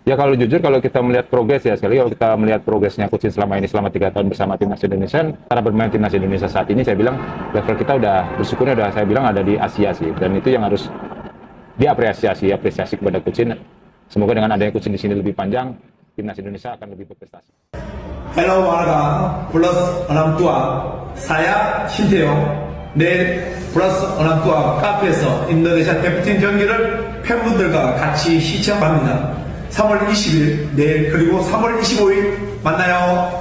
Ya kalau jujur kalau kita melihat progres ya sekali kalau kita melihat progresnya Coach Shin selama ini selama 3 tahun bersama timnas Indonesia cara bermain timnas Indonesia saat ini saya bilang level kita udah bersyukurnya udah saya bilang ada di Asia sih dan itu yang harus apresiasi kepada Coach Shin. Semoga dengan adanya Coach Shin di sini lebih panjang timnas Indonesia akan lebih berprestasi. Hello warga plus orang tua saya 신태용 내일 플러스 언합과 카페에서 인도네시아 대표팀 경기를 팬분들과 같이 시청합니다. 3월 20일 내일 그리고 3월 25일 만나요.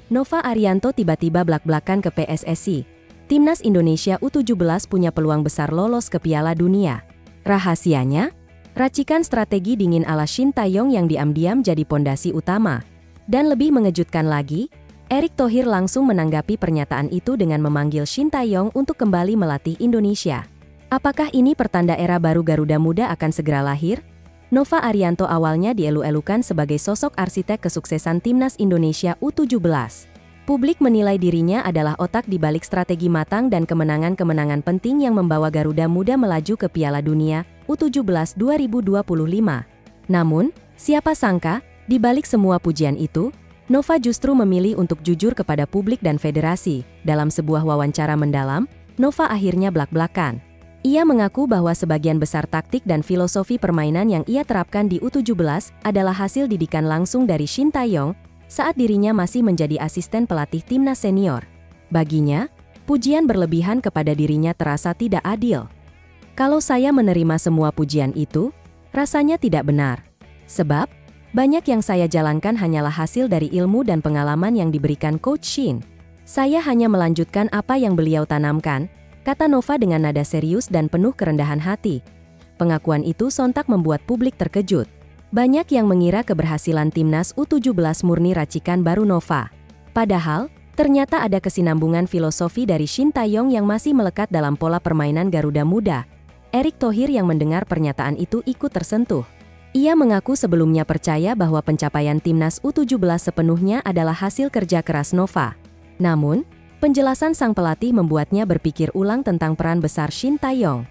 Nova Arianto tiba-tiba blak-blakan ke PSSI. Timnas Indonesia U17 punya peluang besar lolos ke Piala Dunia. Rahasianya? Racikan strategi dingin ala Shin Tae-yong yang diam-diam jadi pondasi utama. Dan lebih mengejutkan lagi, Erick Thohir langsung menanggapi pernyataan itu dengan memanggil Shin Tae-yong untuk kembali melatih Indonesia. Apakah ini pertanda era baru Garuda Muda akan segera lahir? Nova Arianto awalnya dielu-elukan sebagai sosok arsitek kesuksesan Timnas Indonesia U17. Publik menilai dirinya adalah otak di balik strategi matang dan kemenangan-kemenangan penting yang membawa Garuda Muda melaju ke Piala Dunia U17 2025. Namun, siapa sangka, di balik semua pujian itu, Nova justru memilih untuk jujur kepada publik dan federasi. Dalam sebuah wawancara mendalam, Nova akhirnya blak-blakan. Ia mengaku bahwa sebagian besar taktik dan filosofi permainan yang ia terapkan di U17 adalah hasil didikan langsung dari Shin Tae-yong saat dirinya masih menjadi asisten pelatih timnas senior. Baginya, pujian berlebihan kepada dirinya terasa tidak adil. Kalau saya menerima semua pujian itu, rasanya tidak benar. Sebab, banyak yang saya jalankan hanyalah hasil dari ilmu dan pengalaman yang diberikan Coach Shin. Saya hanya melanjutkan apa yang beliau tanamkan, kata Nova dengan nada serius dan penuh kerendahan hati. Pengakuan itu sontak membuat publik terkejut. Banyak yang mengira keberhasilan timnas U17 murni racikan baru Nova. Padahal, ternyata ada kesinambungan filosofi dari Shin Tae-yong yang masih melekat dalam pola permainan Garuda Muda. Erick Thohir yang mendengar pernyataan itu ikut tersentuh. Ia mengaku sebelumnya percaya bahwa pencapaian timnas U17 sepenuhnya adalah hasil kerja keras Nova. Namun, penjelasan sang pelatih membuatnya berpikir ulang tentang peran besar Shin Tae-yong.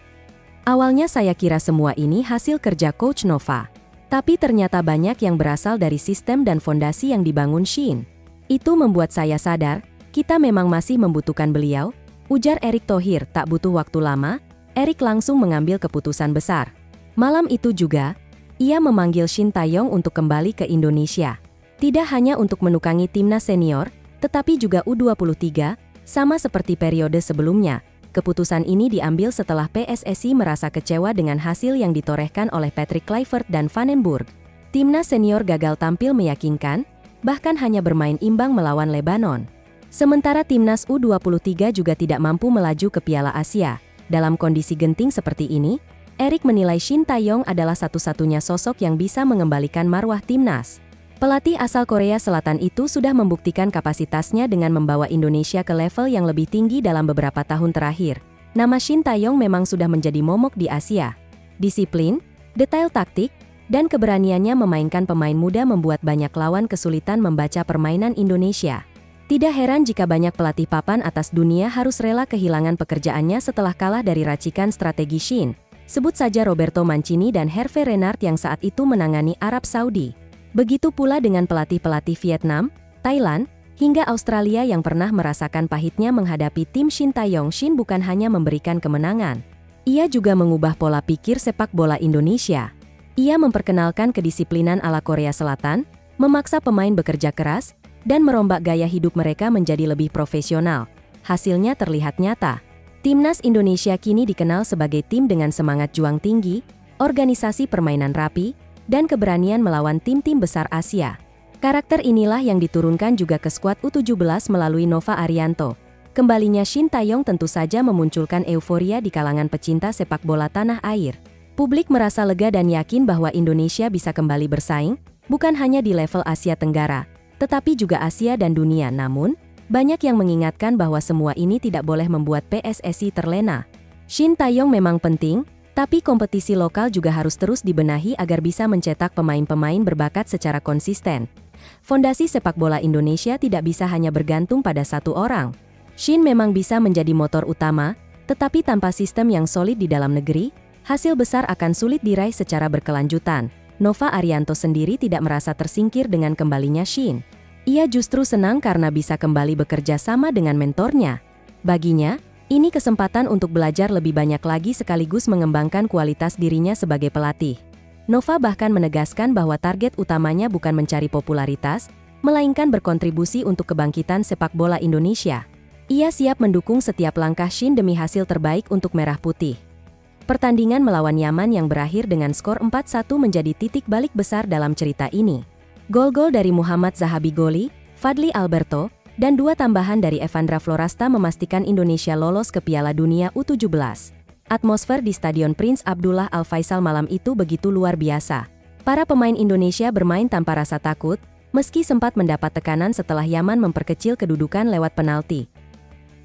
Awalnya saya kira semua ini hasil kerja Coach Nova. Tapi ternyata banyak yang berasal dari sistem dan fondasi yang dibangun Shin. Itu membuat saya sadar, kita memang masih membutuhkan beliau, ujar Erick Thohir. Tak butuh waktu lama, Erick langsung mengambil keputusan besar. Malam itu juga, ia memanggil Shin Tae-yong untuk kembali ke Indonesia. Tidak hanya untuk menukangi timnas senior, tetapi juga U23, sama seperti periode sebelumnya. Keputusan ini diambil setelah PSSI merasa kecewa dengan hasil yang ditorehkan oleh Patrick Kluivert dan Van den Burg. Timnas senior gagal tampil meyakinkan, bahkan hanya bermain imbang melawan Lebanon. Sementara timnas U23 juga tidak mampu melaju ke Piala Asia. Dalam kondisi genting seperti ini, Erick menilai Shin Tae-yong adalah satu-satunya sosok yang bisa mengembalikan marwah timnas. Pelatih asal Korea Selatan itu sudah membuktikan kapasitasnya dengan membawa Indonesia ke level yang lebih tinggi dalam beberapa tahun terakhir. Nama Shin Tae-yong memang sudah menjadi momok di Asia. Disiplin, detail taktik, dan keberaniannya memainkan pemain muda membuat banyak lawan kesulitan membaca permainan Indonesia. Tidak heran jika banyak pelatih papan atas dunia harus rela kehilangan pekerjaannya setelah kalah dari racikan strategi Shin. Sebut saja Roberto Mancini dan Hervé Renard yang saat itu menangani Arab Saudi. Begitu pula dengan pelatih-pelatih Vietnam, Thailand, hingga Australia yang pernah merasakan pahitnya menghadapi tim Shin Tae-yong. Shin bukan hanya memberikan kemenangan. Ia juga mengubah pola pikir sepak bola Indonesia. Ia memperkenalkan kedisiplinan ala Korea Selatan, memaksa pemain bekerja keras, dan merombak gaya hidup mereka menjadi lebih profesional. Hasilnya terlihat nyata. Timnas Indonesia kini dikenal sebagai tim dengan semangat juang tinggi, organisasi permainan rapi, dan keberanian melawan tim-tim besar Asia. Karakter inilah yang diturunkan juga ke skuad U17 melalui Nova Arianto. Kembalinya Shin Tae-yong tentu saja memunculkan euforia di kalangan pecinta sepak bola tanah air. Publik merasa lega dan yakin bahwa Indonesia bisa kembali bersaing, bukan hanya di level Asia Tenggara, tetapi juga Asia dan dunia. Namun, banyak yang mengingatkan bahwa semua ini tidak boleh membuat PSSI terlena. Shin Tae-yong memang penting, tapi kompetisi lokal juga harus terus dibenahi agar bisa mencetak pemain-pemain berbakat secara konsisten. Fondasi sepak bola Indonesia tidak bisa hanya bergantung pada satu orang. Shin memang bisa menjadi motor utama, Tetapi tanpa sistem yang solid di dalam negeri, hasil besar akan sulit diraih secara berkelanjutan. Nova Arianto sendiri tidak merasa tersingkir dengan kembalinya Shin. Ia justru senang karena bisa kembali bekerja sama dengan mentornya. Baginya, ini kesempatan untuk belajar lebih banyak lagi sekaligus mengembangkan kualitas dirinya sebagai pelatih. Nova bahkan menegaskan bahwa target utamanya bukan mencari popularitas, melainkan berkontribusi untuk kebangkitan sepak bola Indonesia. Ia siap mendukung setiap langkah Shin demi hasil terbaik untuk Merah Putih. Pertandingan melawan Yaman yang berakhir dengan skor 4-1 menjadi titik balik besar dalam cerita ini. Gol-gol dari Muhammad Zahabi Goli, Fadli Alberto, dan 2 tambahan dari Evandra Florasta memastikan Indonesia lolos ke Piala Dunia U17. Atmosfer di Stadion Prince Abdullah Al Faisal malam itu begitu luar biasa. Para pemain Indonesia bermain tanpa rasa takut, meski sempat mendapat tekanan setelah Yaman memperkecil kedudukan lewat penalti.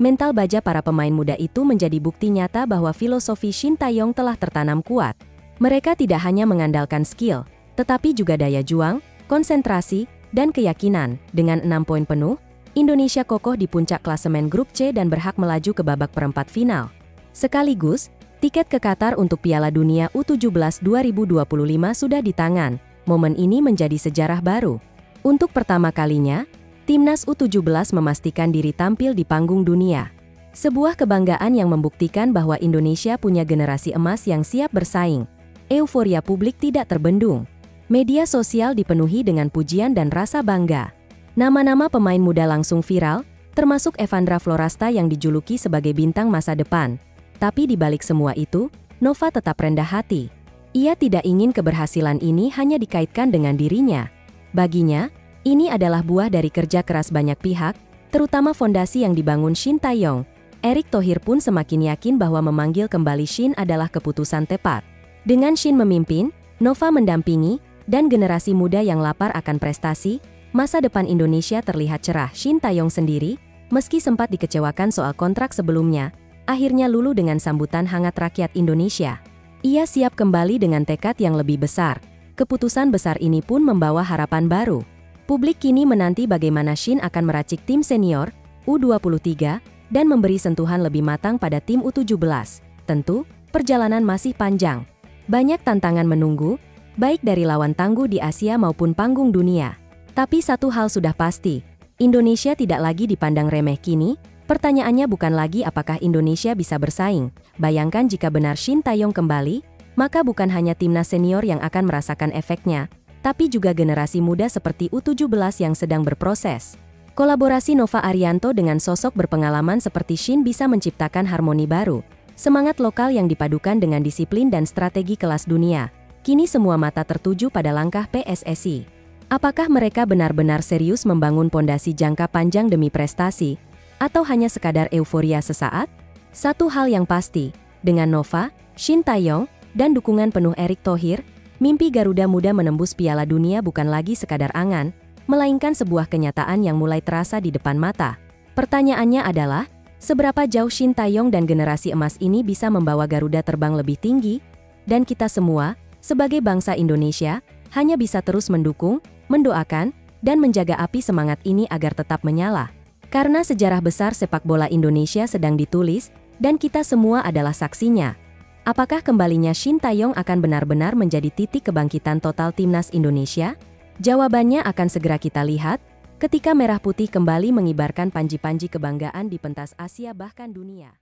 Mental baja para pemain muda itu menjadi bukti nyata bahwa filosofi Shin Tae-yong telah tertanam kuat. Mereka tidak hanya mengandalkan skill, tetapi juga daya juang, konsentrasi, dan keyakinan. Dengan 6 poin penuh, Indonesia kokoh di puncak klasemen grup C dan berhak melaju ke babak perempat final. Sekaligus, tiket ke Qatar untuk Piala Dunia U17 2025 sudah di tangan. Momen ini menjadi sejarah baru. Untuk pertama kalinya, Timnas U17 memastikan diri tampil di panggung dunia. Sebuah kebanggaan yang membuktikan bahwa Indonesia punya generasi emas yang siap bersaing. Euforia publik tidak terbendung. Media sosial dipenuhi dengan pujian dan rasa bangga. Nama-nama pemain muda langsung viral, termasuk Evandra Florasta yang dijuluki sebagai bintang masa depan. Tapi di balik semua itu, Nova tetap rendah hati. Ia tidak ingin keberhasilan ini hanya dikaitkan dengan dirinya. Baginya, ini adalah buah dari kerja keras banyak pihak, terutama fondasi yang dibangun Shin Tae-yong. Erick Thohir pun semakin yakin bahwa memanggil kembali Shin adalah keputusan tepat. Dengan Shin memimpin, Nova mendampingi, dan generasi muda yang lapar akan prestasi, masa depan Indonesia terlihat cerah. Shin Tae-yong sendiri, meski sempat dikecewakan soal kontrak sebelumnya, akhirnya luluh dengan sambutan hangat rakyat Indonesia. Ia siap kembali dengan tekad yang lebih besar. Keputusan besar ini pun membawa harapan baru. Publik kini menanti bagaimana Shin akan meracik tim senior, U23, dan memberi sentuhan lebih matang pada tim U17. Tentu, perjalanan masih panjang. Banyak tantangan menunggu, baik dari lawan tangguh di Asia maupun panggung dunia. Tapi satu hal sudah pasti, Indonesia tidak lagi dipandang remeh kini. Pertanyaannya bukan lagi apakah Indonesia bisa bersaing. Bayangkan jika benar Shin Tae-yong kembali, maka bukan hanya timnas senior yang akan merasakan efeknya, tapi juga generasi muda seperti U17 yang sedang berproses. Kolaborasi Nova Arianto dengan sosok berpengalaman seperti Shin bisa menciptakan harmoni baru. Semangat lokal yang dipadukan dengan disiplin dan strategi kelas dunia. Kini semua mata tertuju pada langkah PSSI. Apakah mereka benar-benar serius membangun pondasi jangka panjang demi prestasi, atau hanya sekadar euforia sesaat? Satu hal yang pasti, dengan Nova, Shin Tae-yong, dan dukungan penuh Erick Thohir, mimpi Garuda Muda menembus Piala Dunia bukan lagi sekadar angan, melainkan sebuah kenyataan yang mulai terasa di depan mata. Pertanyaannya adalah, seberapa jauh Shin Tae-yong dan generasi emas ini bisa membawa Garuda terbang lebih tinggi? Dan kita semua, sebagai bangsa Indonesia, hanya bisa terus mendukung, mendoakan, dan menjaga api semangat ini agar tetap menyala. Karena sejarah besar sepak bola Indonesia sedang ditulis, dan kita semua adalah saksinya. Apakah kembalinya Shin Tae-yong akan benar-benar menjadi titik kebangkitan total timnas Indonesia? Jawabannya akan segera kita lihat, ketika Merah Putih kembali mengibarkan panji-panji kebanggaan di pentas Asia bahkan dunia.